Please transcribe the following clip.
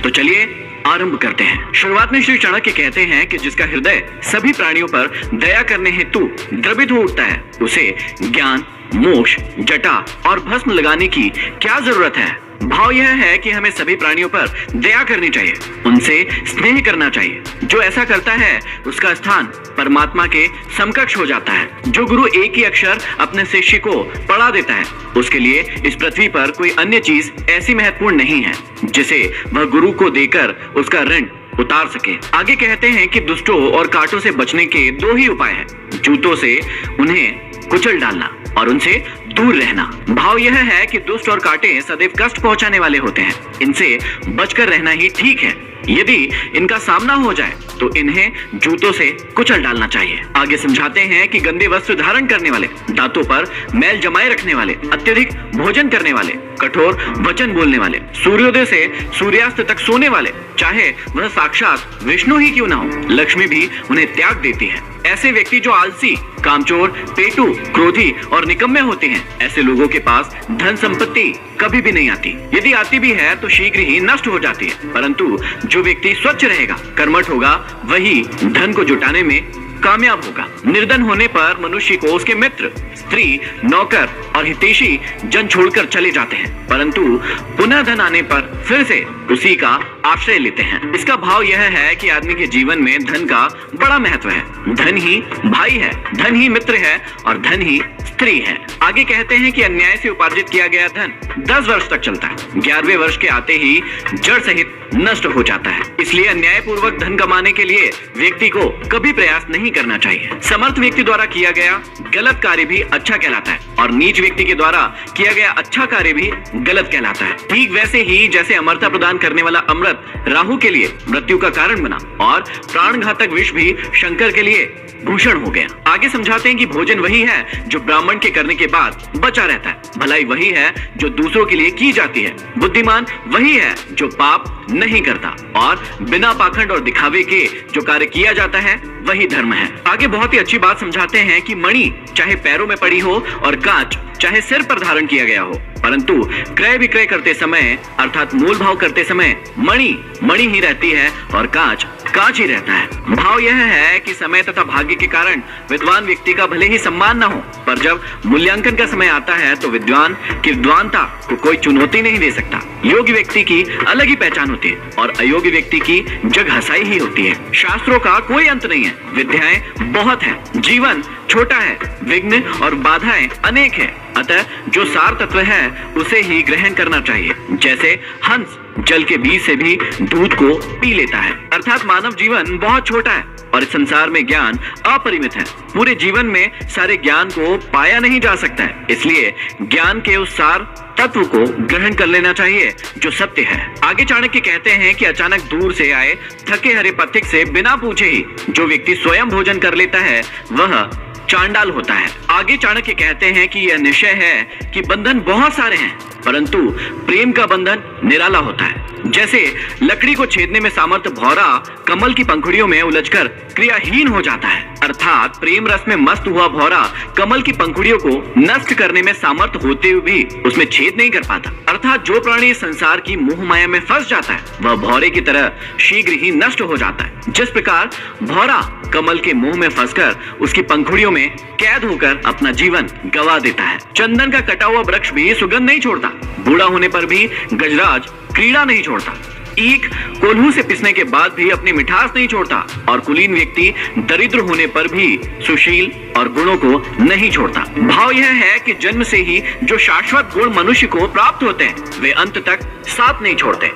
तो चलिए आरंभ करते हैं। शुरुआत में श्री चाणक्य कहते हैं कि जिसका हृदय सभी प्राणियों पर दया करने हेतु द्रवित हो उठता है, उसे ज्ञान, मोक्ष, जटा और भस्म लगाने की क्या जरूरत है। भाव यह है कि हमें सभी प्राणियों पर दया करनी चाहिए, उनसे स्नेह करना चाहिए। जो ऐसा करता है उसका स्थान परमात्मा के समकक्ष हो जाता है। जो गुरु एक ही अक्षर अपने शिष्य को पढ़ा देता है, उसके लिए इस पृथ्वी पर कोई अन्य चीज ऐसी महत्वपूर्ण नहीं है जिसे वह गुरु को देकर उसका ऋण उतार सके। आगे कहते हैं कि दुष्टों और कांटों से बचने के दो ही उपाय हैं, जूतों से उन्हें कुचल डालना और उनसे दूर रहना। भाव यह है कि दुष्ट और कांटे सदैव कष्ट पहुंचाने वाले होते हैं, इनसे बचकर रहना ही ठीक है। यदि इनका सामना हो जाए तो इन्हें जूतों से कुचल डालना चाहिए। आगे समझाते हैं कि गंदे वस्त्र धारण करने वाले, दांतों पर मैल जमाए रखने वाले, अत्यधिक भोजन करने वाले, कठोर वचन बोलने वाले, सूर्योदय से सूर्यास्त तक सोने वाले, चाहे वह साक्षात विष्णु ही क्यों ना हो, लक्ष्मी भी उन्हें त्याग देती है। ऐसे व्यक्ति जो आलसी, कामचोर, पेटू, क्रोधी और निकम्मे होते हैं, ऐसे लोगों के पास धन संपत्ति कभी भी नहीं आती। यदि आती भी है तो शीघ्र ही नष्ट हो जाती है। परंतु जो व्यक्ति स्वच्छ रहेगा, कर्मठ होगा, वही धन को जुटाने में कामयाब होगा। निर्धन होने पर मनुष्य को उसके मित्र, स्त्री, नौकर और हितैषी जन छोड़कर चले जाते हैं, परंतु पुनः धन आने पर फिर से उसी का आश्रय लेते हैं। इसका भाव यह है कि आदमी के जीवन में धन का बड़ा महत्व है। धन ही भाई है, धन ही मित्र है और धन ही स्त्री है। आगे कहते हैं कि अन्याय से उपार्जित किया गया धन 10 वर्ष तक चलता है, 11वें वर्ष के आते ही जड़ सहित नष्ट हो जाता है। इसलिए अन्याय पूर्वक धन कमाने के लिए व्यक्ति को कभी प्रयास नहीं करना चाहिए। समर्थ व्यक्ति द्वारा किया गया गलत कार्य भी अच्छा कहलाता है और नीच व्यक्ति के द्वारा किया गया अच्छा कार्य भी गलत कहलाता है। ठीक वैसे ही जैसे अमरता प्रदान करने वाला अमृत राहु के लिए मृत्यु का कारण बना और प्राणघातक विष भी शंकर के लिए भूषण हो गया। आगे समझाते हैं कि भोजन वही है जो ब्राह्मण के करने के बाद बचा रहता है, भलाई वही है जो दूसरों के लिए की जाती है, बुद्धिमान वही है जो पाप नहीं करता और बिना पाखंड और दिखावे के जो कार्य किया जाता है वही धर्म है। आगे बहुत ही अच्छी बात समझाते हैं कि मणि चाहे पैरों में पड़ी हो और कांच चाहे सिर पर धारण किया गया हो, परंतु क्रय विक्रय करते समय अर्थात मोल भाव करते समय मणि मणि ही रहती है और कांच कांच ही रहता है। भाव यह है कि समय तथा भाग्य के कारण विद्वान व्यक्ति का भले ही सम्मान न हो, पर जब मूल्यांकन का समय आता है तो विद्वान की विद्वानता को कोई चुनौती नहीं दे सकता। योग्य व्यक्ति की अलग ही पहचान होती है और अयोग्य व्यक्ति की जग हंसाई ही होती है। शास्त्रों का कोई अंत नहीं है, विद्याएं बहुत है, जीवन छोटा है, विघ्न और बाधाएं अनेक है, अतः जो सार तत्व है उसे ही ग्रहण करना चाहिए। जैसे हंस जल के बीज से भी दूध को पी लेता है, अर्थात मानव जीवन बहुत छोटा है और इस संसार में ज्ञान अपरिमित है। पूरे जीवन में सारे ज्ञान को पाया नहीं जा सकता है, इसलिए ज्ञान के उस सार तत्व को ग्रहण कर लेना चाहिए जो सत्य है। आगे चाणक्य कहते हैं कि अचानक दूर से आए थके हरे पथिक से बिना पूछे ही जो व्यक्ति स्वयं भोजन कर लेता है वह चांडाल होता है। आगे चाणक्य कहते हैं कि यह निश्चय है कि बंधन बहुत सारे हैं, परंतु प्रेम का बंधन निराला होता है। जैसे लकड़ी को छेदने में सामर्थ्य भौरा कमल की पंखुड़ियों में उलझकर क्रियाहीन हो जाता है, अर्थात प्रेम रस में मस्त हुआ भौरा कमल की पंखुड़ियों को नष्ट करने में सामर्थ्य होते हुए भी उसमें छेद नहीं कर पाता। अर्थात जो प्राणी संसार की मोह माया में फंस जाता है वह भौरे की तरह शीघ्र ही नष्ट हो जाता है। जिस प्रकार भौरा कमल के मोह में फंसकर उसकी पंखुड़ियों में कैद होकर अपना जीवन गवा देता है। चंदन का कटा हुआ वृक्ष भी सुगंध नहीं छोड़ता, बूढ़ा होने पर भी गजराज क्रीड़ा नहीं छोड़ता, ईख कोल्हू से पिसने के बाद भी अपनी मिठास नहीं छोड़ता और कुलीन व्यक्ति दरिद्र होने पर भी सुशील और गुणों को नहीं छोड़ता। भाव यह है कि जन्म से ही जो शाश्वत गुण मनुष्य को प्राप्त होते हैं वे अंत तक साथ नहीं छोड़ते।